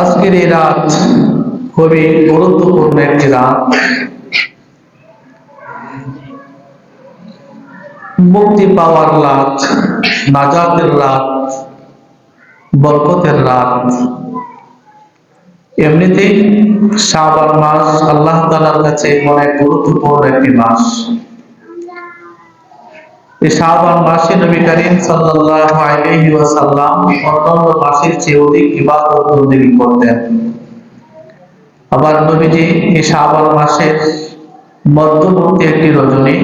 আজকের এই রাত খুবই গুরুত্বপূর্ণ একটি রাত। মুক্তি পাওয়ার রাত, নাজাতের রাত, বরকতের রাত। এমনিতেই শাবান মাস আল্লাহ তাআলার কাছে অনেক গুরুত্বপূর্ণ একটি মাস। এই শাবান মাসে নবী করিম সাল্লাল্লাহু আলাইহি ওয়াসাল্লাম অন্যান্য মাসের চেয়ে অধিক ইবাদত বন্দেগী করতেন। আবার নবীজি এই শাবান মাসের মধ্যবর্তী একটি রজনী,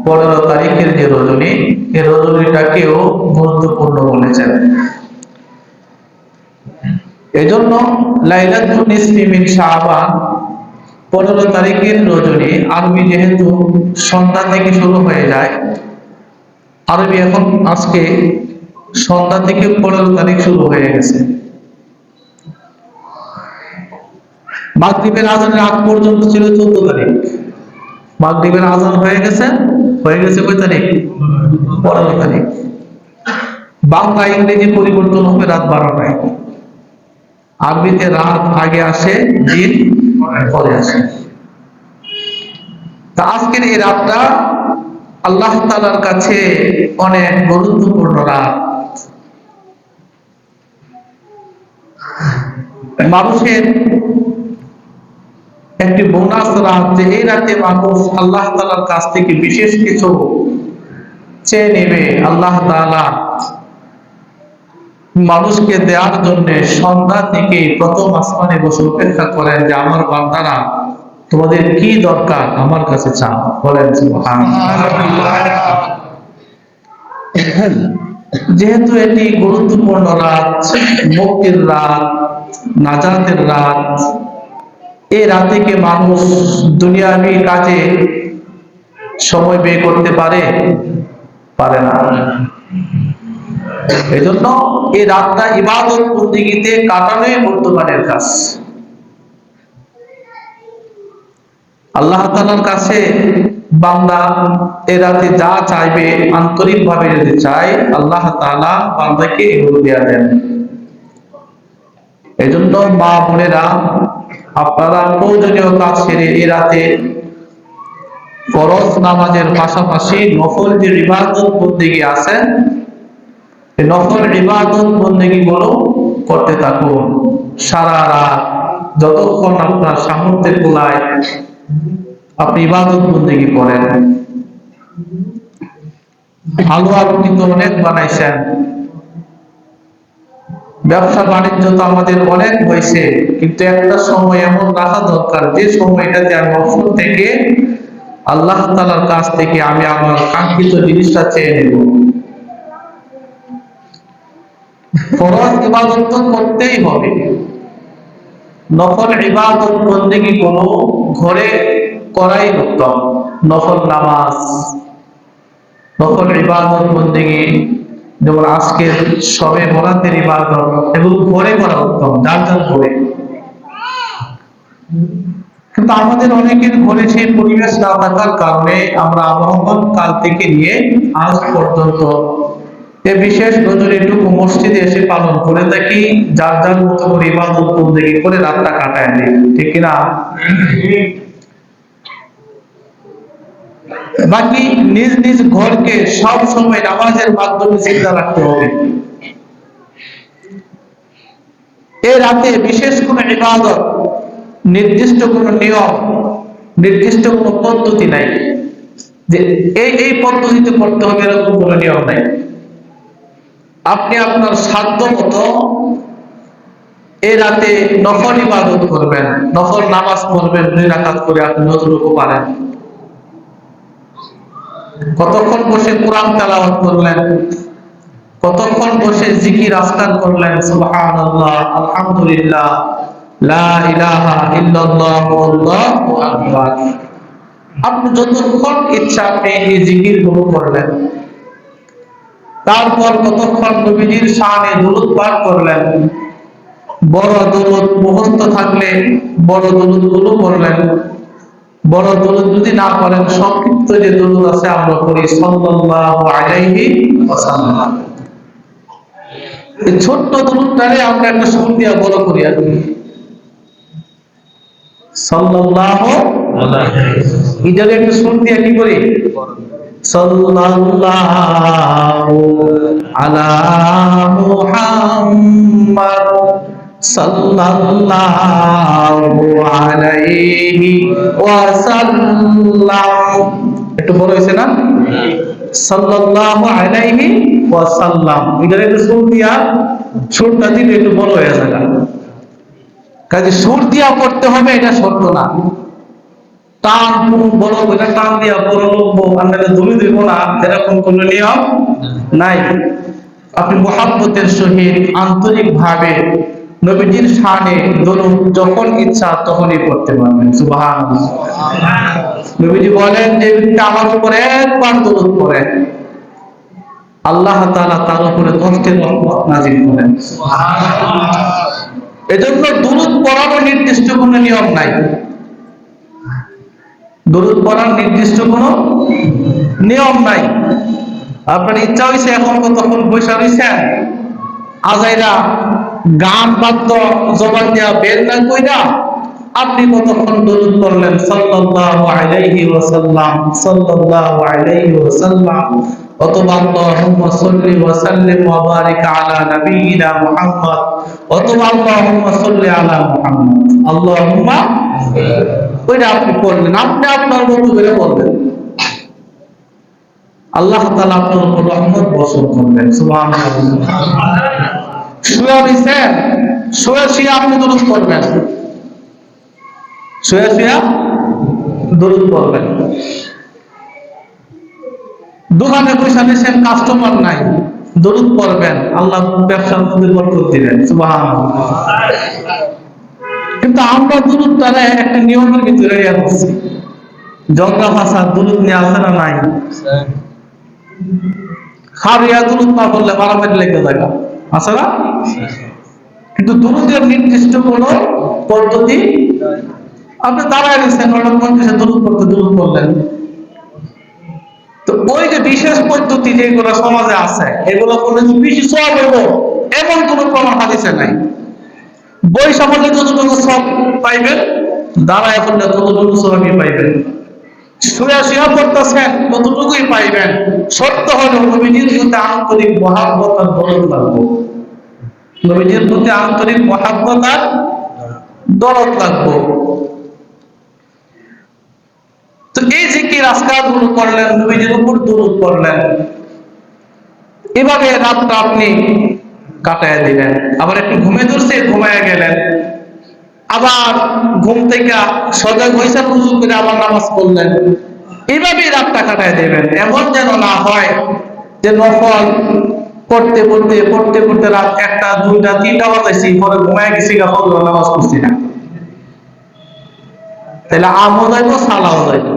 15 তারিখের যে রজনী, এই রজনীটাকেও গুরুত্বপূর্ণ বলেছেন। এজন্য লাইলাতুন নিসফি মিন শাবান 15 তারিখের রজনী, আরবি যেহেতু সন্ধ্যা থেকে শুরু হয়ে যায়, আরবি এখন আজকে সন্ধ্যা থেকে 15 তারিখ শুরু হয়ে গেছে। মাগরিবের আজানের আগ পর্যন্ত ছিল 14 তারিখ। মাগরিবের আজান হয়ে গেছে কয় তারিখ? 15 তারিখ। বাংলা ইংরেজি পরিবর্তন হবে রাত 12টায়। আরবিতে রাত আগে আসে, দিন পরে আসে। তা আজকের এই রাতটা আল্লাহ তাআলার কাছে অনেক গুরুত্বপূর্ণ রাত। মানুষের একটি বোনাস রাত, যে এই রাতে মানুষ আল্লাহ তাআলার কাছ থেকে বিশেষ কিছু চেয়ে নেবে। আল্লাহ তাআলা মানুষকে দেওয়ার জন্য সন্ধ্যা থেকে প্রথম আসমানে বসে অপেক্ষা করেন যে আমার বান্দারা তোমাদের কি দরকার আমার কাছে চাও। বলেন সুবহানাল্লাহ। যেহেতু এটি গুরুত্বপূর্ণ রাত, মুক্তির রাত, নাজাতের রাত, এই রাতে কে মানুষ দুনিয়াবি কাজে সময় ব্যয় করতে পারে না। এজন্য এই রাতটা ইবাদত বন্দেগীতে কাটানোই বর্তমানের কাজ। আল্লাহ তাআলার কাছে বান্দা এই রাতে যা চাইবে, আন্তরিকভাবে যদি চায়, আল্লাহ তাআলা বান্দাকে এগুলো দেয়া দেন। এজন্য মা বোনেরা, আপনারা প্রয়োজনীয় কাজ সেরে এই রাতে ফরজ নামাজের পাশাপাশি নফল যে ইবাদত বন্দেগী আছে, এই নফল ইবাদত বন্দেগী গুলো করতে থাকুন। সারা রাত যতক্ষণ আপনার সামর্থ্যের কুলায় আপনি ইবাদত বন্দেগী করেন। আলো আপনি তো অনেক বানাইছেন, ব্যবসা বাণিজ্য তো আমাদের অনেক হয়েছে, কিন্তু একটা সময় এমন রাখা দরকার যে সময়টাতে আমি নফল থেকে আল্লাহ তাআলার কাছ থেকে আমি আমার কাঙ্ক্ষিত জিনিসটা চেয়ে নেব। ফরজ ইবাদত তো করতেই হবে, নফল ইবাদত বন্দেগী গুলো ঘরে করাই উত্তম। নফল নামাজ, নফল ইবাদত বন্দেগী, যেমন আজকের শবে বরাতের ইবাদত, এগুলো ঘরে করা উত্তম, যার ঘরে। কিন্তু আমাদের অনেকের ঘরে সেই পরিবেশ না থাকার কারণে আমরা আবহমান কাল থেকে নিয়ে আজ পর্যন্ত এই বিশেষ রজনীটুকু মসজিদে এসে পালন করে থাকি, যার মতো করে ইবাদত বন্দেগী করে রাতটা কাটায় দিই, ঠিক কিনা? বাকি নিজ নিজ ঘরকে সব সময় নামাজের মাধ্যমে চিন্তা রাখতে হবে। এই রাতে বিশেষ কোন ইবাদত, নির্দিষ্ট কোন নিয়ম, নির্দিষ্ট কোন পদ্ধতি নাই যে এই পদ্ধতিতে করতে হবে, এরকম কোন নিয়ম নাই। আপনি আপনার সাধ্য মতো এই রাতে নফল ইবাদত করবেন, নফল নামাজ পড়বেন 2 রাকাত করে, আপনি যতটুকু পারেন। কতক্ষণ বসে কোরআন তেলাওয়াত করলেন, কতক্ষণ বসে জিকির আজকার করলেন, সুবহানাল্লাহ, আলহামদুলিল্লাহ, লা ইলাহা ইল্লাল্লাহ, আল্লাহু আকবার। আপনি যতক্ষণ ইচ্ছা আপনি এই জিকির গুলো করলেন। তারপর কতক্ষণ নবীজির শানে দুরূদ পাঠ করলেন। বড় দুরূদ মুখস্থ থাকলে বড় দুরূদ গুলো পড়লেন। বড় দুরূদ যদি না পড়েন, সংক্ষিপ্ত যে দুরূদ আছে আমরা পড়ি, সাল্লাল্লাহু আলাইহি ওয়াসাল্লাম। এই ছোট্ট দুরূদটারে আমরা একটা সুর দিয়া বড় করি আর সাল্লাল্লাহু আলাইহি, এটারে একটা সুর দিয়া কি করি, সাল্লাল্লাহু আলা মুহাম্মাদ সাল্লাল্লাহু আলাইহি ওয়াসাল্লাম। একটু বড় হয়েছে না, সাল্লাল্লাহু আলাইহি ওয়াসাল্লাম, এটারে একটু সুর দিয়া, সুরটা দিলে একটু বড় হয়ে যাবে। কাজে সুর দিয়া পড়তে হবে এটা শর্ত না, টান বড় এটা টান দিয়া বড় লোকবো আমরা দূরে দিব না, এরকম কোন নিয়ম নাই। আপনি মুহাব্বতের সহিত আন্তরিক ভাবে নবীজির শানে দরুদ যখন ইচ্ছা তখনই পড়তে পারবেন। সুবহানাল্লাহ। নবীজি বলেন যে ব্যক্তি আমার উপরে একবার দরুদ পড়ে আল্লাহ তাআলা তার উপরে 10টি রহমত নাযিল করেন। সুবহানাল্লাহ। এজন্য দরুদ পড়ার নির্দিষ্ট কোনো নিয়ম নাই, দরুদ পড়ার নির্দিষ্ট কোনো নিয়ম নাই। আপনার ইচ্ছা হয়েছে এখন তখন বৈশা রয়েছেন, আজাইরা গান বাদ্য জবান দেওয়া বের না কইরা আপনি কতক্ষণ দরুদ পড়লেন সাল্লাল্লাহু আলাইহি ওয়াসাল্লাম সাল্লাল্লাহু আলাইহি ওয়াসাল্লাম, অথবা আল্লাহুম্মা সাল্লি ওয়া সাল্লিম ওয়া বারিক আলা নাবিয়িনা মুহাম্মদ, অথবা আল্লাহুম্মা সাল্লি আলা মুহাম্মদ, আল্লাহুম্মা ওইটা আপনি পড়লেন, আপনি আপনার মতো করে পড়বেন, আল্লাহ তাআলা আপনার উপর রহমত বর্ষণ করবেন। সুবহানাল্লাহ। শুয়ে রয়েছেন, শুয়ে শুয়ে আপনি দরুদ পড়বেন, শুয়ে শুয়ে দরুদ পড়বেন। দোকানে পয়সা দিয়েছেন, কাস্টমার নাই, দরুদ পড়বেন, আল্লাহ ব্যবসার মধ্যে বরকত দিবেন। সুবহানাল্লাহ। কিন্তু আমরা দরুদ তারা একটা নিয়মের ভিতরে আছি, জগা ভাষা দরুদ নিয়ে আসে না নাই, খারিয়া দরুদ না বললে মারামারি লেগে যাবে, আছে না? কিন্তু দরুদের নির্দিষ্ট কোন পদ্ধতি, আপনি দাঁড়ায় গেছেন ওটা পঞ্চাশে দরুদ পড়তে দরুদ বললেন, তো ওই যে বিশেষ পদ্ধতি যেগুলো সমাজে আছে এগুলো করলে বেশি সওয়াব হইব এমন কোন প্রমাণ হাদিসে নাই। বই সমাজে যতটুকু সওয়াব পাইবেন, দাঁড়ায় করলে ততটুকু সওয়াবই পাইবেন, শুয়ে শুয়ে পড়তেছেন ততটুকুই পাইবেন। সত্য হলো নবীজির প্রতি আন্তরিক মহাব্বত আর দরদ লাগবে, নবীজির প্রতি আন্তরিক মহাব্বত আর দরদ লাগবে। তো এই জিকির আজকার গুলো করলেন, নবীজির উপর দরুদ পড়লেন, এভাবে রাতটা আপনি কাটায় দিলেন। আবার একটু ঘুমে ধরছে, ঘুমায় গেলেন, আবার ঘুম থেকে সজাগ হয়েছেন, উযু করে আবার নামাজ পড়লেন, এইভাবেই রাতটা কাটায় দেবেন। এমন যেন না হয় যে নফল পড়তে পড়তে পড়তে পড়তে রাত 1টা 2টা 3টা বাজাইছি, পরে ঘুমায় গেছি, নামাজ পড়ছি না, তাহলে আমও যাইব সালাও যাইব।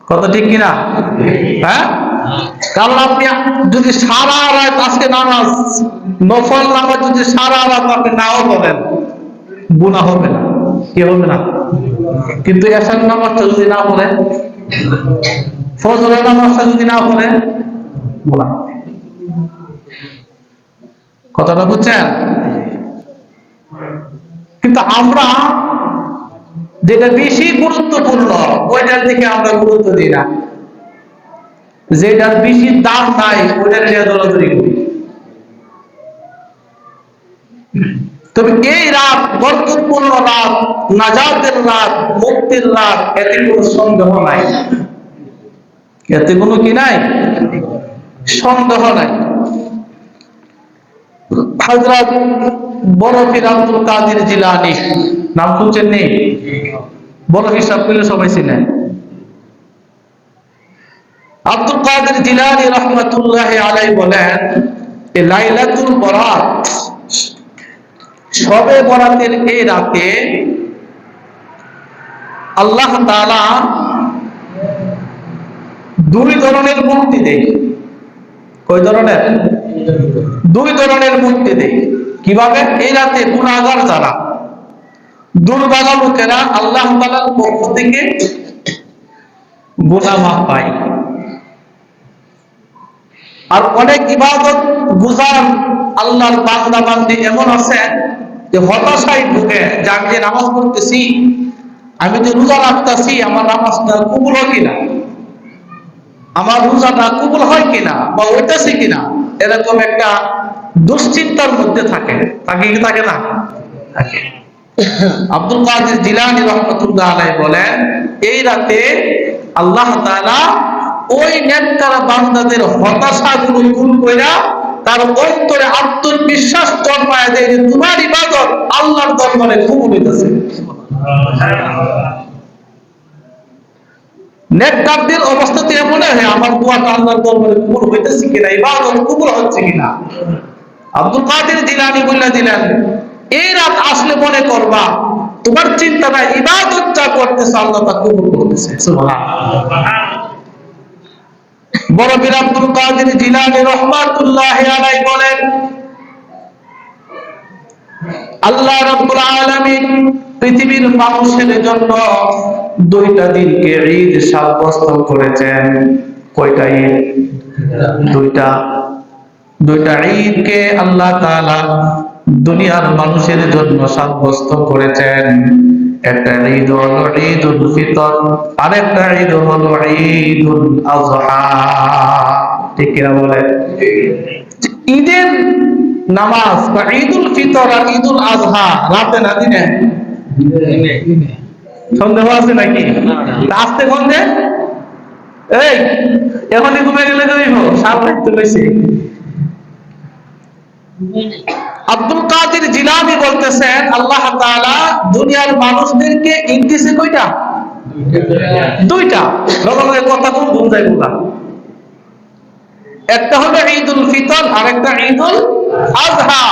কথা ঠিক কিনা? হ্যাঁ। কারণ আপনি যদি সারা রাত আজকে নামাজ নফল নামাজ যদি সারা রাত আপনি নাও করেন, গুনাহ হবে না, কি হবে না? কিন্তু এশার নামাজটা যদি না পড়েন, ফজরের নামাজটা যদি না পড়েন, গুনাহ। কথাটা বুঝছেন? কিন্তু আমরা যেটা বেশি গুরুত্বপূর্ণ ওইটার দিকে আমরা গুরুত্ব দিই না, যেটার বেশি দাম নাই ওইটার নিয়ে দৌড়াদৌড়ি করি। তবে এই রাত বরকতপূর্ণ রাত, নাজাতের রাত, মুক্তির রাত, এতে কোনো সন্দেহ নাই, এতে কোনো কি নাই, সন্দেহ নাই। হযরত বড় পীর আব্দুল কাদের জিলানী নাম শুনছেন নি? বড় হিসাব করলে সবাই চিনেন। আব্দুল কাদের জিলানী রাহমাতুল্লাহি আলাইহি বলেন, এই লাইলাতুল বরাত, শবে বরাতের এই রাতে আল্লাহ তাআলা দুই ধরনের মুক্তি দেয়। কয় ধরনের? দুই ধরনের মুক্তি দেয়। কিভাবে? এই রাতে গুনাহগার যারা, দুর্ভাগা লোকেরা আল্লাহ তাআলার পক্ষ থেকে গুনাহ মাফ পায়। আর অনেক ইবাদত গুজার আল্লাহর বান্দা বান্দি এমন আছে যে হতাশায় ভুগে, যে আমি যে নামাজ পড়তেছি, আমি যে রোজা রাখতেছি, আমার নামাজটা কবুল হয় কিনা, আমার রোজাটা কবুল হয় কিনা বা হইতেছে কিনা, এরকম একটা দুশ্চিন্তার মধ্যে থাকে। থাকে কি থাকে না? থাকে। আব্দুল কাদের জিলানী রাহমাতুল্লাহ আলাইহি বলেন, এই রাতে আল্লাহ তাআলা ওই নেককার বান্দাদের হতাশাগুলো দূর কইরা তার অন্তরে আত্মবিশ্বাস জন্মায় দেয় যে তোমার ইবাদত আল্লাহর দরবারে কবুল হইতেছে। নেককারদের অবস্থাতে এমন হয়, আমার দোয়াটা আল্লাহর দরবারে কবুল হইতেছে কিনা, ইবাদত কবুল হচ্ছে কিনা। আব্দুল কাদের জিলানী বলে দিলেন, এই রাত আসলে মনে করবা তোমার চিন্তাটা ইবাদত যা করতেছে আল্লাহ তা কবুল করতেছে। সুবহানাল্লাহ। বড় পীর আব্দুল কাদের জিলানী রাহমাতুল্লাহি আলাইহি বলেন, আল্লাহ রাব্বুল আলামিন পৃথিবীর মানুষের জন্য দুইটা দিনকে ঈদ সাব্যস্ত করেছেন। কয়টা ঈদ? দুইটা ঈদকে আল্লাহ তাআলা দুনিয়ার মানুষের জন্য সাব্যস্ত করেছেন। একটা ঈদ হলো ঈদুল ফিতর, আর একটা ঈদ হলো ঈদুল আযহা। ঠিক কিনা বলে? ঈদের নামাজ বা ঈদুল ফিতর আর ঈদুল আযহা রাতে না দিনে? সন্দেহ আছে নাকি? আসতে গন্ধে এই এখনই ঘুমে গেলে যাইব, সারা রাত তো লইছে। আব্দুল কাদের জিলানী বলতেছেন, আল্লাহ তাআলা দুনিয়ার মানুষদেরকে ঈদ দিয়েছে কয়টা? দুইটা। রমজানের কথা কোন ঘুম যাইব না। একটা হলো ঈদুল ফিতর আর একটা ঈদুল আযহা।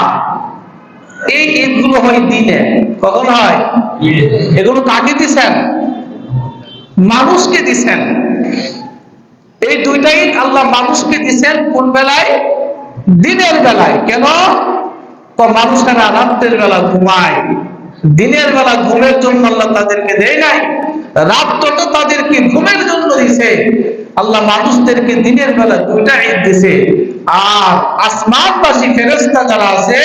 এই ঈদগুলো হয় দিনে। কখন হয়? এগুলো কাকে দিছেন? মানুষকে দিছেন। এই দুইটা ঈদ আল্লাহ মানুষকে দিছেন কোন বেলায়? দিনের বেলায়। কেন? তো মানুষেরা রাতের বেলা ঘুমায়, দিনের বেলা ঘুমের জন্য আল্লাহ তাদেরকে দেয় নাই। রাতটা তাদেরকে ঘুমের জন্য দিছে। আল্লাহ মানুষদেরকে দিনের বেলা দুইটা ঈদ দিছে। আর আসমানবাসী ফেরেশতা যারা আছে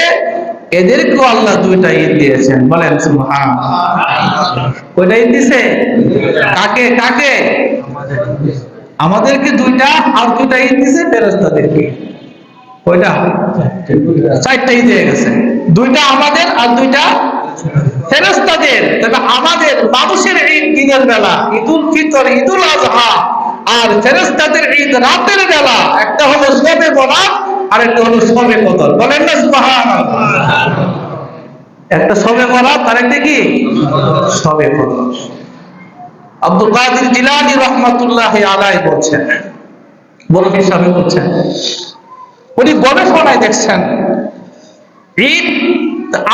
এদেরকেও আল্লাহ দুইটা ঈদ দিয়েছেন। বলেন সুবহানাল্লাহ। কয়টা ঈদ দিছে? কাকে কাকে? আমাদেরকে দুইটা, আর দুইটা ঈদ দিছে ফেরেশতাদেরকে। কয়টা? চারটা ঈদ হয়ে গেছে। দুইটা আমাদের আর দুইটা ফেরেশতাদের। তবে আমাদের মানুষের ঈদ দিনের বেলা, ঈদুল ফিতর, ঈদুল আযহা, আর ফেরেশতাদের ঈদ রাতের বেলা। একটা হলো শবে বরাত আর একটা হলো শবে কদর। বলেন না সুবহানাল্লাহ। একটা শবে বরাত আর একটা কি? শবে কদর। আব্দুল কাদের জিলানী রাহমাতুল্লাহি আলাইহি বলছেন, বড় হিসাবে বলছেন, উনি গবেষণায় দেখছেন ঈদ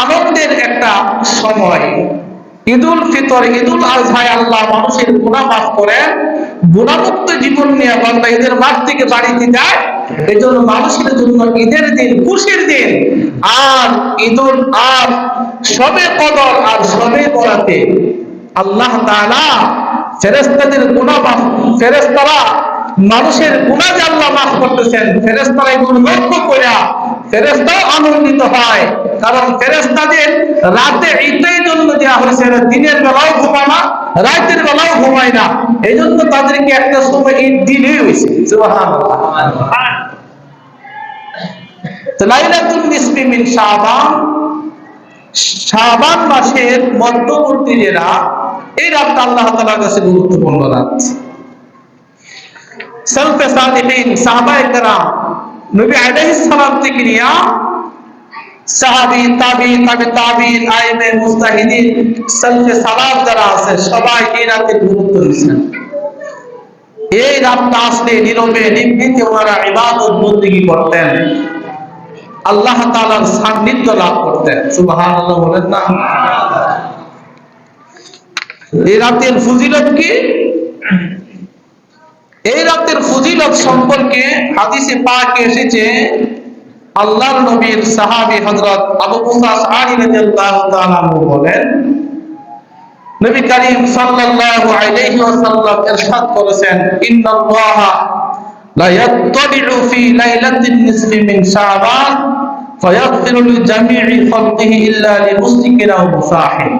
আনন্দের একটা সময়। ঈদুল ফিতর, ঈদুল আযহায় আল্লাহ মানুষের গুনাহ মাফ করেন, গুনাহমুক্ত জীবন নিয়ে বান্দা ঈদের মাঠ থেকে বাড়িতে যায়। এই জন্য মানুষের জন্য ঈদের দিন খুশির দিন। আর ঈদুল আর শবে কদর আর শবে বরাতে আল্লাহ তাআলা ফেরেশতাদের গুনাহ মাফ, ফেরেশতারা মানুষের গুনাহ যে আল্লাহ মাফ করতেছেন, ফেরেশতারা এগুলো লক্ষ্য করে ফেরেশতাও আনন্দিত হয়। কারণ ফেরেশতাদের রাতে ঈদের জন্য দেওয়া হয়েছে, দিনের বেলাও ঘুমায় না, রাতের বেলাও ঘুমায় না। এই জন্য তাদেরকে একটা সময় ঈদ দিনই হয়েছে। সুবহানাল্লাহ। লাইলাতুল নিসফি মিন শাবান, শাবান মাসের মধ্যবর্তী যে রাত, এই রাতটা আল্লাহ তাআলার কাছে গুরুত্বপূর্ণ রাত। সালফে সালেহিন, সাহাবায়ে কেরাম, নবী আলাইহিস সালাম থেকে নিয়া সাহাবী, তাবিঈন, তাবিঈন, আইমে মুজতাহিদিন, সালফে সালাফ যারা আছে সবাই এই রাতে গুরুত্ব দিয়েছেন। এই রাতটা আসলে নীরবে নিভৃতে ওনারা ইবাদত বন্দেগী করতেন, আল্লাহ তাআলার সান্নিধ্য লাভ করতেন। সুবহানাল্লাহ বলেন না? এই রাতের ফজিলত কি? এই রাতের ফজিলত সম্পর্কে হাদিসে পাকে এসেছে, আল্লাহর নবীর সাহাবী হযরত আবু মুসা আশআরী রাদিয়াল্লাহু তাআলা বলেন, নবী করিম সাল্লাল্লাহু আলাইহি ওয়াসাল্লাম ইরশাদ করেছেন, ইন্নাল্লাহা লা ইয়াত্তালিউ ফি লাইলাতিন নিসফি মিন শাবান ফায়াগফিরু লিজামি'i খালকিহি ইল্লা লিমুশরিকিন আও মুসাহির।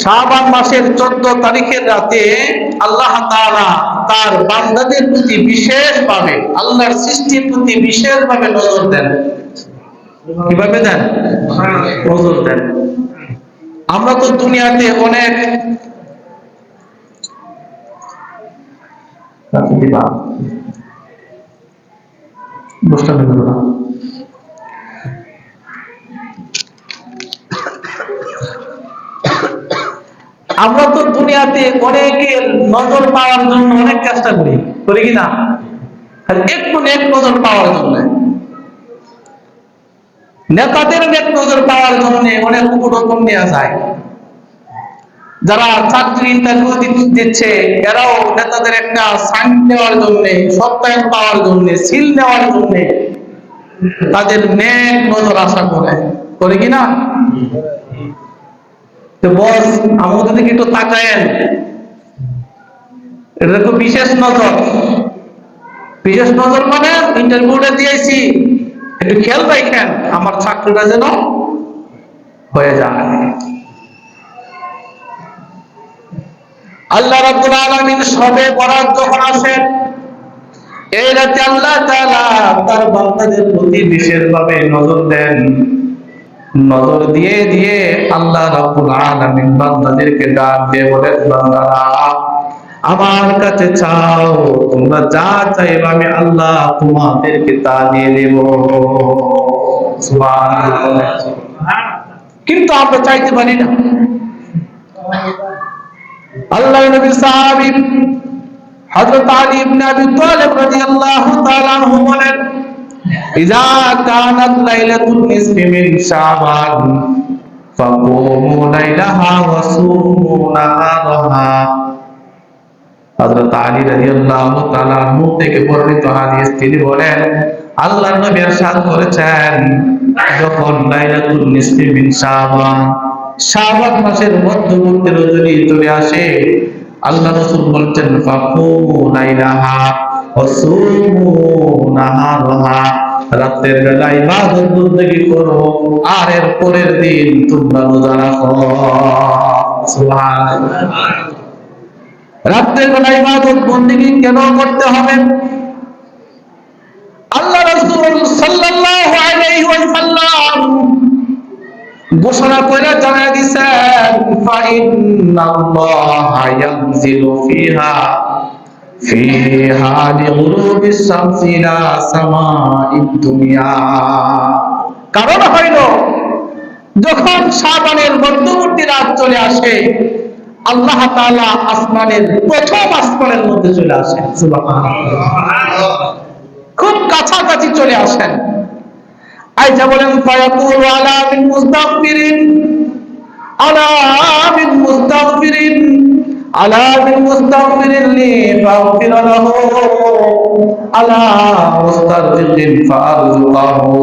শাবান মাসের 14 তারিখের রাতে আল্লাহ তাআলা তার বান্দাদের প্রতি বিশেষভাবে, আল্লাহর সৃষ্টির প্রতি বিশেষভাবে নজর দেন। কিভাবে দেন? নজর দেন। আমরা তো দুনিয়াতে অনেক আমরা তো দুনিয়াতে অনেকের নজর পাওয়ার জন্য অনেক চেষ্টা করি কিনা? একটু নেক নজর পাওয়ার জন্য, নেতাদের নেক নজর পাওয়ার জন্য অনেক উপরকম নেওয়া যায়। যারা চাকরি ইন্টারভিউ দিচ্ছে এরাও নেতাদের একটা সাইন নেওয়ার জন্য, সত্যায়ন পাওয়ার জন্য, সিল নেওয়ার জন্য তাদের নেক নজর আশা করে কিনা? বস আমাদের দিকে একটু তাকায়েন, এটা তো বিশেষ নজর। বিশেষ নজর মানে ইন্টারভিউটা দিয়েছি, একটু খেয়াল রাখেন আমার চাকরিটা যেন হয়ে যায়। আল্লাহ রাব্বুল আলামিন সবে বরাত যখন আসেন, এই রাতে আল্লাহ তাআলা তার বান্দাদের প্রতি বিশেষভাবে নজর দেন। নজর দিয়ে দিয়ে আল্লাহ রাব্বুল আলামিন বান্দাদেরকে ডাক দিয়ে বলেন, বান্দারা আমার কাছে চাও, তোমরা যা চাইবে আমি আল্লাহ তোমাদেরকে তা দিয়ে দেব। সুবহানাল্লাহ। কিন্তু আমরা চাইতে পারি না। আল্লাহর নবীর সাহাবী হযরত আলী ইবনে আবি তালিব রাদিয়াল্লাহু তাআলা আনহু বলেন, ইযা কানাত লাইলাতুন নিসফি মিন শাবান ফাকুমু লাইলাহা ওয়া সুমু নাহারাহা। হযরত আলী রাদিয়াল্লাহু তাআলা আনহু থেকে বর্ণিত হাদিস, তিনি বলেন আল্লাহর নবী ইরশাদ করেছেন, যখন লাইলাতুন নিসফি মিন শাবান, শাবান মাসের মধ্যবর্তী রজনী চলে আসে, আল্লাহ রাসূল বলছেন ফাকুমু লাইলাহা ওয়া সুমু নাহারাহা, রাতের বেলা ইবাদত বন্দেগী করো আর এর পরের দিন তোমরা রোজা রাখো। সুবহানাল্লাহ। রাতের বেলা ইবাদত বন্দেগী কেন করতে হবে? আল্লাহ রাসূল সাল্লাল্লাহু আলাইহি ওয়াসাল্লাম ঘোষণা করে জানায় দিয়েছেন, ফাইন্নাল্লাহা ইয়ানজিলু ফিহা লিগুরুবিস শামসি ইলা সামাইদ দুনিয়া। কারণ হইল যখন শাবানের মধ্যবর্তী রাত চলে আসে, আল্লাহ তাআলা আসমানের প্রথম আসমানের মধ্যে চলে আসেন। সুবহানাল্লাহ। খুব কাছাকাছি চলে আসেন। আয়েশা বলেন, ফায়াকুলু আলা মিন মুস্তাগফিরিন, আলা মিন মুস্তাগফিরিন, আলা মিন মুস্তাগফিরিন লি ফাগফির লাহু, আলা মুস্তাগফিরিন ফারযুকাহু,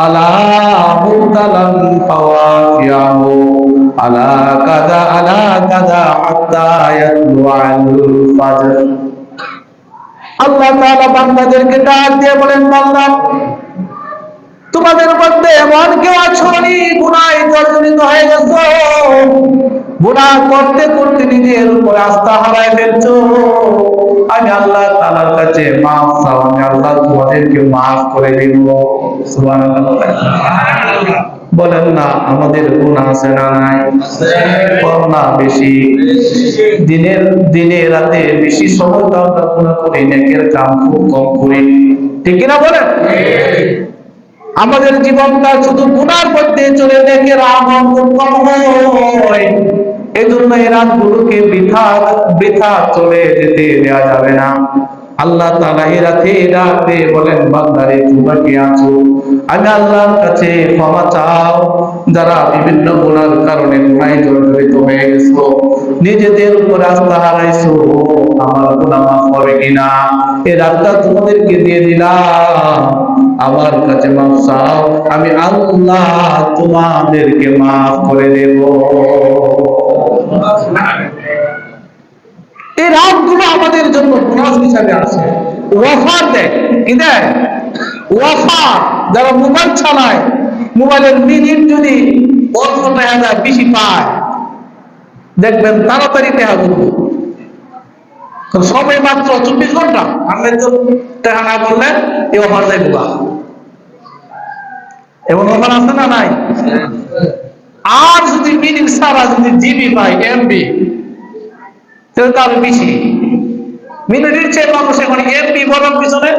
আলা মুবতালান ফাওয়াফিয়াহু, আলা কাযা হাত্তা ইয়াতলু আল ফাজর। আল্লাহ তাআলা বান্দাদেরকে ডাক দিয়ে বলেন, বান্দা তোমাদের মধ্যে এমন কেউ আছো নি গুনাহে জর্জরিত হয়ে গেছো, গুনাহ করতে করতে নিজের উপর আস্থা হারায় ফেলছো, আমি আল্লাহ তাআলার কাছে মাফ চাও, আমি আল্লাহ তোমাদেরকে মাফ করে দেব। সুবহানাল্লাহ। বলেন না আমাদের গুনাহ আছে না নাই? কম না বেশি? দিনে রাতে বেশি সময় আমরা গুনাহ করি, নেকের কাম খুব কম করি, ঠিক কিনা বলেন? আমাদের জীবনটা শুধু গুনার মধ্যে চলে, নেকের আমল খুব কম হয়। এজন্য এই রাতগুলোকে বৃথা চলে যেতে দেওয়া যাবে না। আল্লাহ তাআলা এই রাতে ডাকে বলেন, বান্দারে তোমরা কি আছো? আমি আল্লাহর কাছে ক্ষমা চাও। যারা বিভিন্ন গুনার কারণে গুনাহে জর্জরিত হয়ে গেছো, নিজেদের উপর আস্থা হারাইছো, আমার গুনাহ মাফ হবে কিনা এই রাতটা তোমাদেরকে দিয়ে দিলাম, আমার কাছে মাফ চাও, আমি আল্লাহ তোমাদেরকে মাফ করে দেব। হিসাবে আসে, অফার দেয়। কি দেয়? অফার। যারা মোবাইল চালায়, মোবাইলের মিনিট যদি অল্প টাকা বেশি পায়, দেখবেন তাড়াতাড়ি টাকা বলবো। সময় মাত্র 24 ঘন্টা, আমরা তো টাকা না বললে এই অফার দেয় বোকা। এমন অফার আছে না নাই? আর যদি মিনিট ছাড়া যদি জিবি পাই, এমবি, তাহলে তো আরো বেশি। মিনিটের চেয়ে মানুষ এখন এমবি বলার পিছনে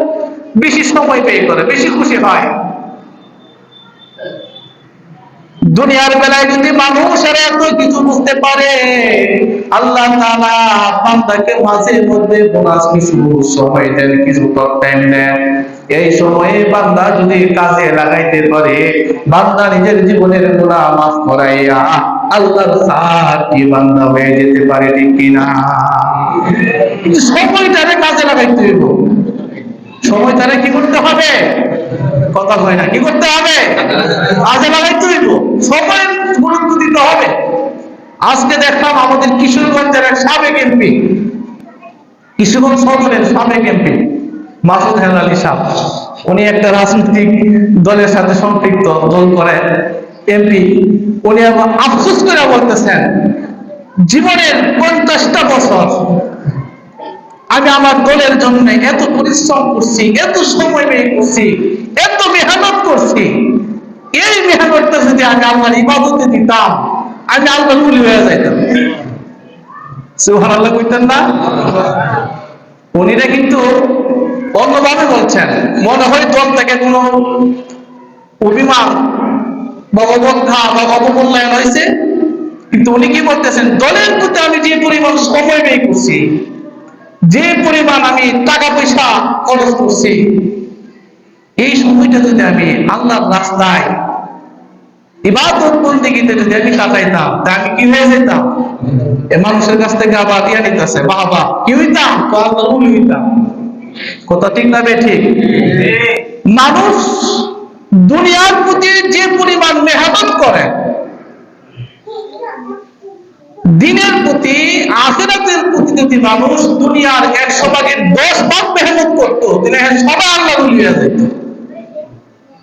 বেশি সময় ব্যয় করে, বেশি খুশি হয়। দুনিয়ার বেলায় যদি মানুষের এত কিছু বুঝতে পারে, আল্লাহ তাআলা বান্দাকে মাঝে মধ্যে বোনাস কিছু সময় দেন, কিছু টাইম দেন। এই সময়ে বান্দা যদি কাজে লাগাইতে পারে, বান্দা নিজের জীবনের গুনাহ মাফ করাইয়া আল্লাহর সাথী বান্দা হয়ে যেতে পারে, ঠিক কিনা? সময়টারে কাজে লাগাইতে হইব। সময়টারে কি করতে হবে? কথা হয় না, কি করতে হবে? কাজে লাগাইতে হইব। সময়ের গুরুত্ব দিতে হবে। আজকে দেখলাম আমাদের কিশোরগঞ্জের এক সাবেক এমপি, কিশোরগঞ্জ সদরের সাবেক এমপি মাসুদ হেলালি সাহেব, উনি একটা রাজনৈতিক দলের সাথে সম্পৃক্ত, দল করে এমপি। উনি আবার আফসোস করে বলতেছেন, জীবনের 50টা বছর আমি আমার দলের জন্য এত পরিশ্রম করছি, এত সময় ব্যয় করছি, এত মেহনত করছি। এই মেহনতটা যদি আমি আল্লাহর ইবাদতে দিতাম, আমি আল্লাহর ওলি হয়ে যাইতাম। সুবহানাল্লাহ কইতেন না? উনিরা কিন্তু অন্যভাবে বলছেন, মনে হয় দল থেকে কোনো অভিমান বা অবজ্ঞা বা অবমূল্যায়ন হয়েছে। কিন্তু উনি কি বলতেছেন, দলের প্রতি আমি যে পরিমাণ সময় ব্যয় করছি, যে পরিমাণ আমি টাকা পয়সা খরচ করছি, এই সময়টা যদি আমি আল্লাহর রাস্তায় ইবাদত বন্দেগীতে যদি আমি কাটাইতাম, তা আমি কি হয়ে যেতাম? এ মানুষের কাছ থেকে আবার ইয়া নিতেছে, বাবা কি হইতাম? তো আল্লাহর ওলি হইতাম। কথা ঠিক না বেঠিক? মানুষ দুনিয়ার প্রতি যে পরিমাণ মেহনত করে, দিনের প্রতি, আখিরাতের প্রতি যদি মানুষ দুনিয়ার 100 ভাগের 10 ভাগ মেহনত করতো, তাহলে সবাই আল্লাহর ওলি হয়ে যেত।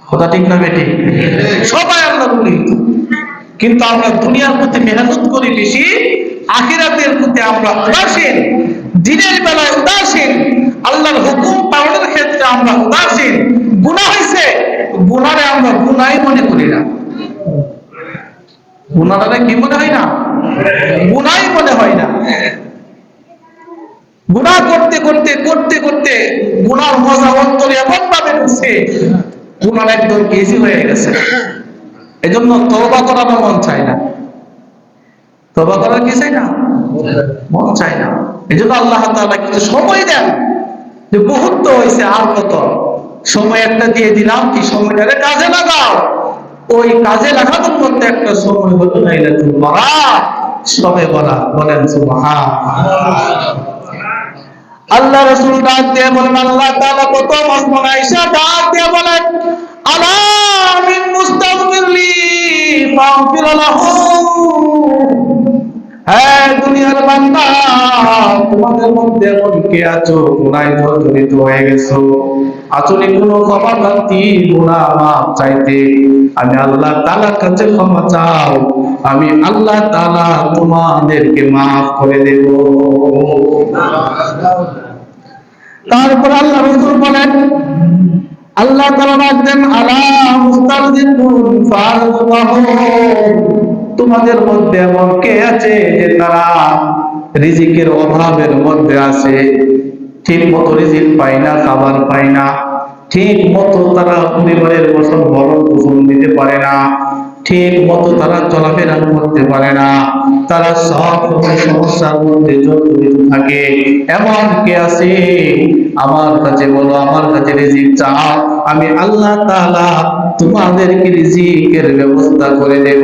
কথা ঠিক না বেঠিক? সবাই আল্লাহর ওলি হইত। কিন্তু আমরা দুনিয়ার প্রতি মেহনত করি বেশি, আখিরাতের প্রতি আমরা উদাসীন, দিনের বেলায় উদাসীন, আল্লাহর হুকুম পালনের ক্ষেত্রে আমরা উদাসীন। গুনাহ হইছে, গুনাহরে আমরা গুনাহই মনে করি না। গুনাহটাকে কি মনে হয় না? গুনাহই মনে হয় না। গুনাহ করতে করতে করতে করতে গুনাহর মজা অন্তরে এমন ভাবে ঢুকছে, গুনাহ একদম ইজি হয়ে গেছে। এজন্য তওবা করার মন চায় না। তওবা করার কি চাই না? মন চায় না। এজন্য আল্লাহ তাআলা কিছু সময় দেন, যে বহুত তো হয়েছে, আর কত সময় একটা দিয়ে দিলাম, কি সময়টারে কাজে লাগাও। ওই কাজে লাগানোর মধ্যে একটা সময় হলো লাইলাতুল বারাত, সবে বলা। বলেন সুবহানাল্লাহ। আল্লাহ রাসূল ডাক দিয়ে বলেন, আল্লাহ তাআলা প্রথম আসমান আয়েশা ডাক দিয়ে বলেন, আলা মিন মুস্তাগফিরলি ফাগফির লাহু। হ্যাঁ দুনিয়ার বান্দা, তোমাদের মধ্যে এমন কে আছো গুনাহে জর্জরিত হয়ে গেছো, আচলে কোনো ক্ষমা প্রার্থী, গুনাহ মাফ চাইতে, আমি আল্লাহ তাআলার কাছে ক্ষমা চাও, আমি আল্লাহ তাআলা তোমাদেরকে মাফ করে দেব। তারপর আল্লাহ রাসূল বলেন, আল্লাহ তাআলা ডাকতেন, আলা মুস্তাগফিরুন ফারদুহু। তোমাদের মধ্যে এমন কে আছে যে তারা রিজিকের অভাবের মধ্যে আছে, ঠিক মতো রিজিক পায় না, খাবার পায় না, ঠিক মতো তারা পরিবারের বছর ভরণ পোষণ দিতে পারে না, ঠিক মতো তারা চলাফেরা করতে পারে না, তারা সব সমস্যার মধ্যে জড়িত থাকে। এমন কে আছে? আমার কাছে বলো, আমার কাছে রিজিক চাও, আমি আল্লাহ তাআলা তোমাদেরকে রিজিকের ব্যবস্থা করে দেব।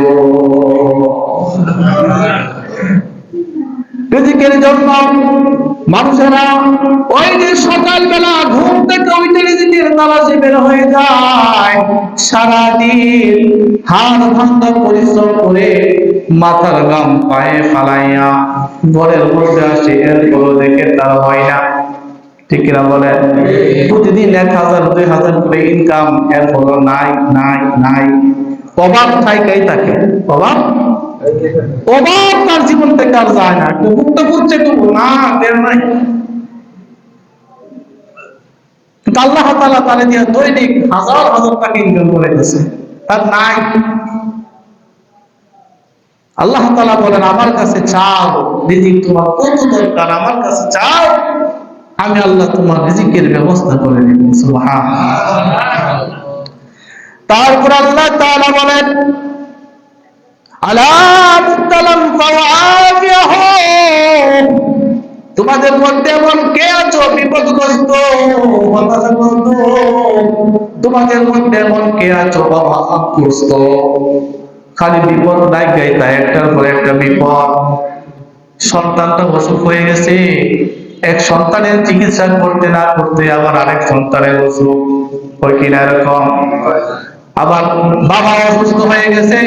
রিজিকের জন্য মানুষেরা ওই যে সকালবেলা ঘুম থেকে উঠে রিজিকের তালাশে বের হয়ে যায়, সারাদিন হাড় ভাঙা পরিশ্রম করে মাথার ঘাম পায়ে ফালাইয়া ঘরের মধ্যে আসে, এরপর দেখে তার হয় না, ঠিক কিনা বলেন? প্রতিদিন 1,000 2,000 করে ইনকাম, এর হলো নাই নাই নাই, অভাব থাইকাই থাকে, অভাব অভাব তার জীবন থেকে আর যায় না। একটু মুক্ত করছে তবু না, বের নাই। কিন্তু আল্লাহ তাআলা তারে দিয়ে দৈনিক হাজার হাজার টাকা ইনকাম করে দিয়েছে, তার নাই। আল্লাহ তাআলা বলেন, আমার কাছে চাও, রিজিক তোমার কত দরকার আমার কাছে চাও, আমি আল্লাহ তোমার রিজিকের ব্যবস্থা করে দেব। সুবহানাল্লাহ। তারপর আল্লাহ তাআলা বলেন, আলা মুবতালাম ফাওয়াফিহু, তোমাদের মধ্যে এমন কে আছো বিপদগ্রস্ত, হতাশাগ্রস্ত, তোমাদের মধ্যে এমন কে আছো বাবা আপগ্রস্ত, খালি বিপদ নাই গাইতা, একটার পর একটা বিপদ। সন্তানটা অসুখ হয়ে গেছে, এক সন্তানের চিকিৎসা করতে না করতে আবার আরেক সন্তানের অসুখ হয় কিনা এরকম। আবার বাবা অসুস্থ হয়ে গেছে,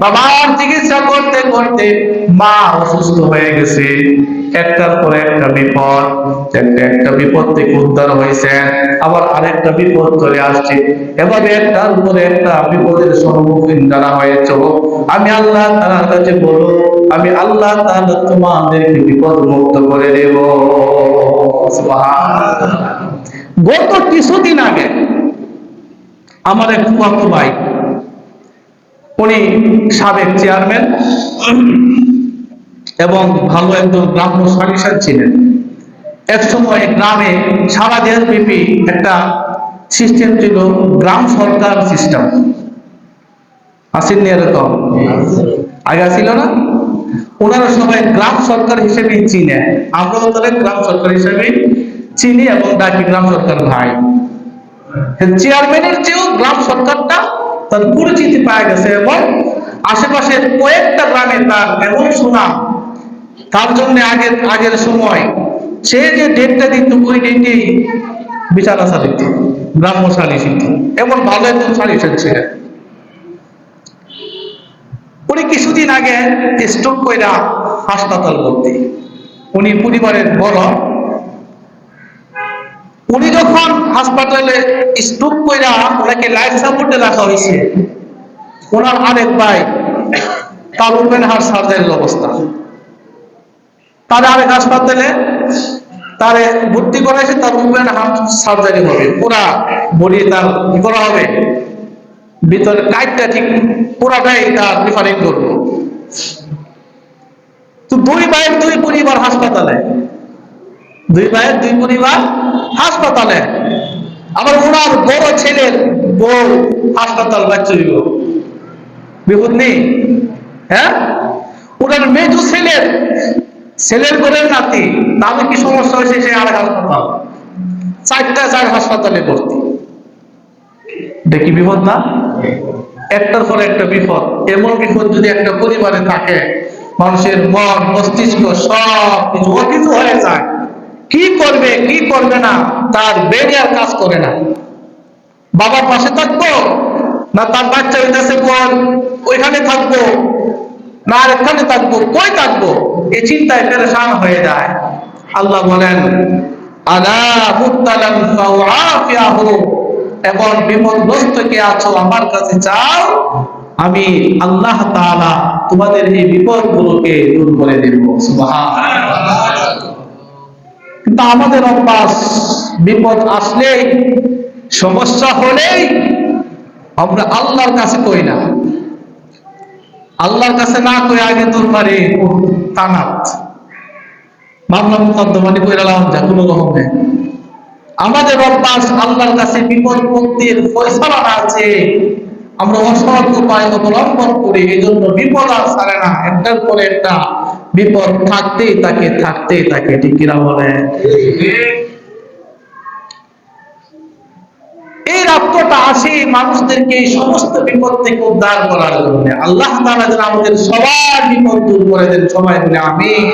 বাবার চিকিৎসা করতে করতে মা অসুস্থ হয়ে গেছে, একটার পরে একটা বিপদ। একটা বিপদ থেকে উদ্ধার হয়েছে, আবার আরেকটা বিপদ চলে আসছে, এভাবে একটার উপরে একটা বিপদের সম্মুখীন যারা হয়েছে, আমি আল্লাহ তাআলার কাছে বলো, আমি আল্লাহ তাআলা তোমাদেরকে বিপদ মুক্ত করে দেব। সুবহানাল্লাহ। গত কিছুদিন আগে আমার এক ফুফাতো ভাই, উনি সাবেক চেয়ারম্যান এবং ভালো একজন গ্রাম্য সালিসার ছিলেন। এক সময় গ্রামে সারা দেশব্যাপী একটা সিস্টেম ছিল, গ্রাম সরকার সিস্টেম। আসেননি এরকম? আগে ছিল না? ওনারা সবাই গ্রাম সরকার হিসেবে চিনে, আমরাও তাদের গ্রাম সরকার হিসেবে চিনি এবং ডাকি গ্রাম সরকার ভাই। চেয়ারম্যানের চেয়েও গ্রাম সরকারটা তার পরিচিতি পাওয়া গেছে এবং আশেপাশের কয়েকটা গ্রামে তার এমন সুনাম, তার জন্য আগের সময় সে যে ডেটটা দিত ওই ডেটেই বিচার আচার দিত, গ্রাম্য সালিসি, এমন ভালো একজন সালিসের ছিলেন। উনি কিছুদিন আগে স্ট্রোক কইরা হাসপাতাল ভর্তি। উনি পরিবারের বড়। উনি যখন হাসপাতালে স্ট্রোক কইরা ওনাকে লাইফ সাপোর্টে রাখা হয়েছে, ওনার আরেক ভাই তার ওপেন হার্ট সার্জারির অবস্থা, তার আরেক হাসপাতালে তারে ভর্তি করাইছে, তার ওপেন হার্ট সার্জারি হবে, পুরা বডি তার করা হবে, ভিতরে কাইটটা ঠিক পুরাটাই তার রিফারিং করবো। তো দুই ভাইয়ের দুই পরিবার হাসপাতালে, দুই ভাইয়ের দুই পরিবার হাসপাতালে, আবার ওনার বড় ছেলের বউ হাসপাতাল বাচ্চা বিপদ নেই। হ্যাঁ, ওনার মেজু ছেলের ঘরের নাতি, তাদের কি সমস্যা হয়েছে, সে আর হাসপাতাল, চার হাসপাতালে ভর্তি। দেখি বিপদ না? একটার পর একটা বিপদ। এমন বিপদ যদি একটা পরিবারে থাকে, মানুষের মন মস্তিষ্ক সব কিছু অতীত হয়ে যায়, কি করবে কি করবে না তার ব্রেনে আর কাজ করে না। বাবার পাশে থাকবো না তার বাচ্চা হইতেছে কোন ওইখানে থাকবো না আর এখানে থাকবো, কই থাকবো, এই চিন্তায় পেরেশান হয়ে যায়। আল্লাহ বলেন, আলা মুবতালান ফাওয়াফিহু, এখন বিপদগ্রস্ত কে আছো আমার কাছে চাও, আমি আল্লাহ তাআলা তোমাদের এই বিপদগুলোকে দূর করে দেব। সুবহানাল্লাহ। কিন্তু আমাদের অভ্যাস, বিপদ আসলেই সমস্যা হলেই আমরা আল্লাহর কাছে কই না, আল্লাহর কাছে না কই আগে তোর পারে তানাত মামলা মুকদ্দমানি কইরালাম যা কোনো রকমে। আমাদের অভ্যাস, আল্লাহর কাছে বিপদ মুক্তির ফয়সালা আছে, আমরা অসৎ উপায় অবলম্বন করি, এই জন্য বিপদ আর ছাড়ে না, একটার পরে একটা বিপদ থাকতেই থাকে। ঠিক কিনা বলে? এই রাষ্ট্রটা আসে মানুষদেরকে এই সমস্ত বিপদ থেকে উদ্ধার করার জন্য। আল্লাহ তাআলা যেন আমাদের সবার বিপদ দূর করে দেন, সবাই বলে আমিন।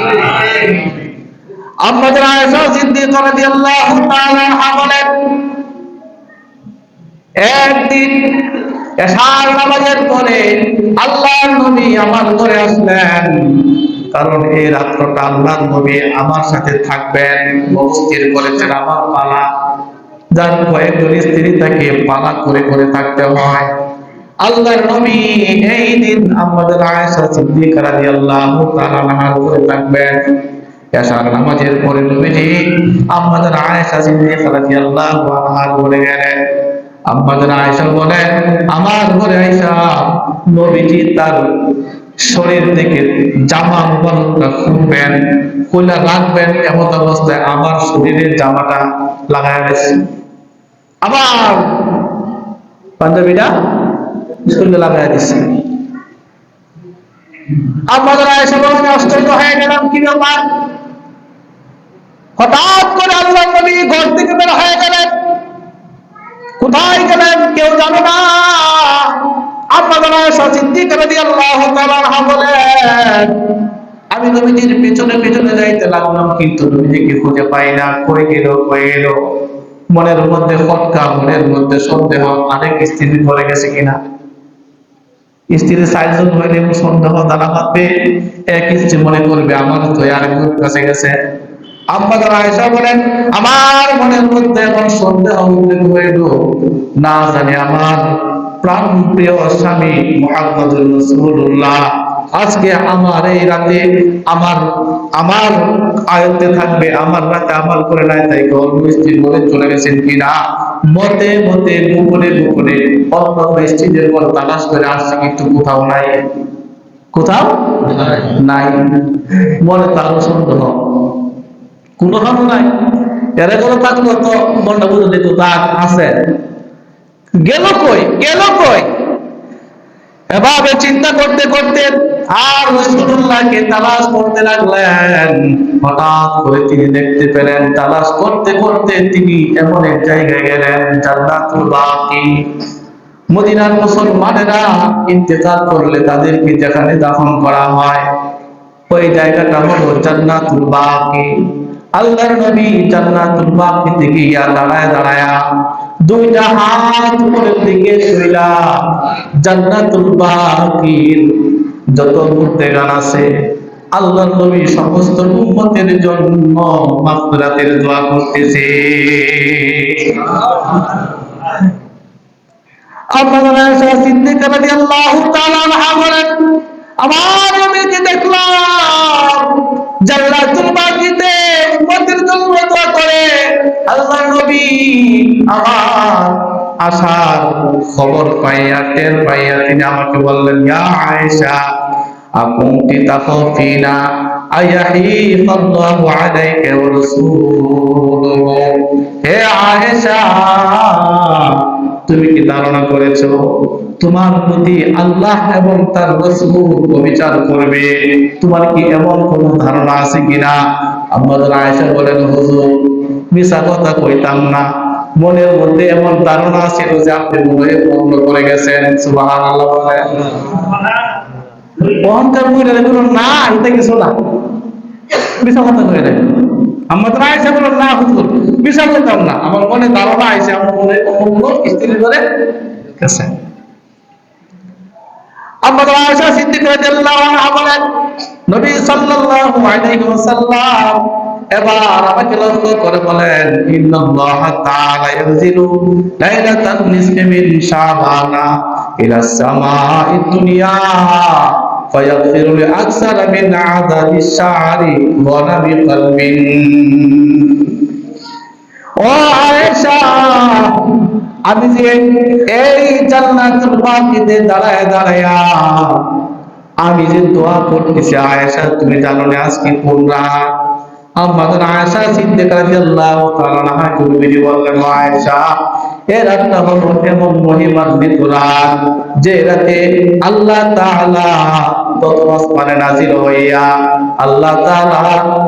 আমাদের আয়েশা সিদ্দিকা রাদিয়াল্লাহু তাআলা বলেন, একদিন এশার নামাজের পরে আল্লাহর নবী আমার ঘরে আসলেন। কারণ এই রাত্রটা আল্লাহর নবী আমার সাথে থাকবেন, স্থির করেছেন আমার পালা। যার কয়েকজন স্ত্রী তাকে পালা করে করে থাকতে হয়। আল্লাহর নবী এই দিন আমাদের আয়েশা সিদ্দিকা রাদিয়াল্লাহু তাআলা আনহার করে থাকবেন। এশার নামাজের পরে নবীজি আমাদের আয়েশা সিদ্দিকা রাদিয়াল্লাহু আনহার বলে গেলেন। আমাদের আয়েশা বলেন, আমার ঘরে আয়েশা নবীজি তার শরীর থেকে জামা মুবারকটা খুলবেন, খুলে রাখবেন, এমন অবস্থায় আমার শরীরের জামাটা লাগায় গেছে, আবার পাঞ্জাবিটা শরীরে লাগায় দিচ্ছে। আমাদের আয়েশা বলেন, আশ্চর্য হয়ে গেলাম, কি ব্যাপার? হঠাৎ করে আল্লাহর নবী ঘর থেকে বের হয়ে গেলেন, কোথায় গেলেন কেউ জানে না। আমাদের আয়েশা সিদ্দিকা রাদিয়াল্লাহু তাআলা আনহা বলেন, আমি নবীজির পেছনে পেছনে যাইতে লাগলাম, কিন্তু নবীজিকে খুঁজে পাই না। কই গেল কই গেল? মনের মধ্যে খটকা, মনের মধ্যে সন্দেহ, আরেক স্ত্রী ঘরে গেছে কিনা। স্ত্রীর চারজন হইলে সন্দেহ দানা বাঁধবে, এক স্ত্রী মনে করবে আমার তো আরেকজনের কাছে গেছে। আমাদের আয়েশা বলেন, আমার মনের মধ্যে এখন সন্দেহ উদ্রেক হইল, না জানি আমার প্রাণ প্রিয় স্বামী মুহাম্মদুর রাসূলুল্লাহ আজকে আমার এই রাতে আমার আয়ত্তে থাকবে, আমার রাতে আমল করে নাই, তাই অন্য স্ত্রী বলে চলে গেছেন কিনা। মতে মতে গোপনে গোপনে অন্য স্ত্রীদের পর তালাশ করে আসছে, কিন্তু কোথাও নাই, কোথাও নাই। মনে তার সন্দেহ, কোনো ভালো নাই। এরা কোনো থাকলো তো মনটা বুঝে দিত তাক আছে, গেল কই গেল কই। এভাবে চিন্তা করতে করতে আর রাসূলুল্লাহকে তালাশ করতে লাগলেন। হঠাৎ করে তিনি দেখতে পেলেন, তালাশ করতে করতে তিনি এমন এক জায়গায় গেলেন, জান্নাতুল বাকি। মদিনার মুসলমানেরা ইন্তেকাল করলে তাদেরকে যেখানে দাফন করা হয়, ওই জায়গাটা হলো জান্নাতুল বাকি। আল্লাহর নবী জান্নাতুল বাকিতে গিয়া দাঁড়ায় দাঁড়ায় দুইটা হাত উপরের দিকে শুইলা জান্নাতুল বাকির যত মুর্তেগান আছে আল্লাহর নবী সমস্ত উম্মতের জন্য মাগফিরাতের দোয়া করতেছে। আমাদের আয়েশা সিদ্দিকা রাদিয়াল্লাহু তাআলা আনহা বলেন, আমার নবীকে দেখলাম জান্নাতুল বাকিতে উম্মতের জন্য দোয়া করে। আল্লাহর নবী আমার আসার খবর পাইয়া, টের পাইয়া তিনি আমাকে বললেন, ইয়া আয়েশা আকুনতি তাখাফিনা আয়াহিফাল্লাহু আলাইকা ওয়া রাসূলুহু। হে আয়েশা, তুমি কি ধারণা করেছো তোমার প্রতি আল্লাহ এবং তার রাসূল বিচার করবে? তোমার কি এমন কোন ধারণা আছে কিনা? আমাদের আয়েশা বলেন, হুজুর মিছা কথা কইতাম না, মনের মধ্যে এমন ধারণা ছিল যে আপনি মনে পূর্ণ করে গেছেন। সুবহানাল্লাহ বলেন। অহংকার করে বলুন না, এটা কিছু না, মিছা কথা কই না। আমাদের আয়েশা বলেন, না হুজুর মিছা কইতাম না, আমার মনে ধারণা আছে আমার মনে অন্য স্ত্রী করে গেছে। আমাদের আয়েশা সিদ্দিকা রাদিয়াল্লাহু আনহা বলেন, নবী সাল্লাল্লাহু আলাইহি ওয়াসাল্লাম এবার আমাকে লক্ষ্য করে বলেন, ইন্নাল্লাহ তাআলা ইয়ানজিলু লাইলাতান নিসফি মিন শাবানা ইলা সামাঈদ দুনিয়া ফায়াগফিরু লিআকসারা মিন আদাদিশ শা'রি ওয়া নাবি কলবিন। ও আয়েশা, আমি যে এই জান্নাতুল বাকিতে দাঁড়ায় দাঁড়ায় আমি যে দোয়া করতেছি, আয়েশা তুমি জানো না আজকে কোন রাত? আমাদের আয়েশা সিদ্দিকা রাদিয়াল্লাহু তাআলা আনহা নবীজি বললেন, আয়েশা এই রাতটা হলো এমন মহিমান্বিত রাত যে রাতে আল্লাহ তাআলা প্রথম আসমানে নাযিল হইয়া আল্লাহ তাআলা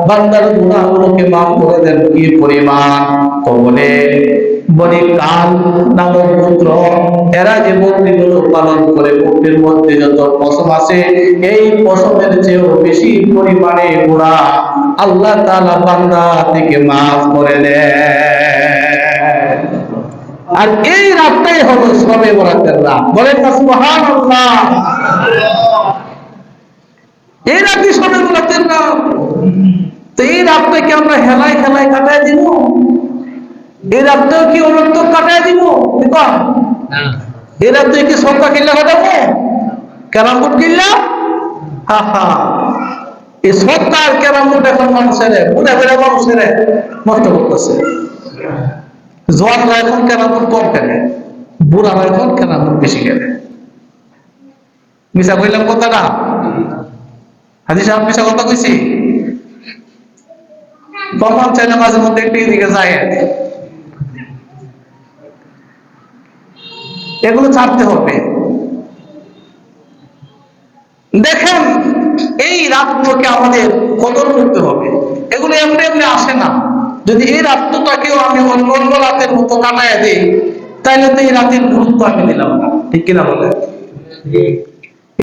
বান্দার গুনাহগুলোকে মাফ করে দেন। কি পরিমাণ! কবলে বনি কাল নামক পুত্র, এরা যে বকরিগুলো পালন করে, বকরির মধ্যে যত পশম আছে এই পশমের চেয়েও বেশি পরিমাণে গুনাহ আল্লাহ তাআলা বান্দা থেকে মাফ করে দেন। আর এই রাতটাই হলো শবে বরাতের রাত। বলেন না সুবহানাল্লাহ। এই রাত্রি সবে বলাতেন না। তো এই রাতটাকে আমরা হেলায় খেলায় কাটাই দিব? এই রাতটাও কি অনর্থক কাটাই দিব? দেখো এই রাত্রে কি সবটা কিল্লা কাটাবো, ক্যারাম বোর্ড কিল্লা? হা হা, এই সবটা আর ক্যারাম বোর্ড এখন মানুষের বুড়া বেড়া মানুষের নষ্ট করতেছে। জোয়ানরা এখন ক্যারাম বোর্ড কম খেলে, বুড়ারা এখন ক্যারাম বোর্ড বেশি খেলে। মিশা বললাম কথাটা? হাজি সাহেব মিশা কথা কইছি? প্রমাণ চাইলে মাঝে মধ্যে একটু এদিকে যায়। এগুলো ছাড়তে হবে। দেখেন এই রাতগুলোকে আমাদের কদর করতে হবে। এগুলো এমনি এমনি আসে না। যদি এই রাতটাকেও আমি অন্য রাতের মতো কাটায় দিই, তাহলে তো এই রাতের গুরুত্ব আমি দিলাম না। ঠিক কিনা বলে?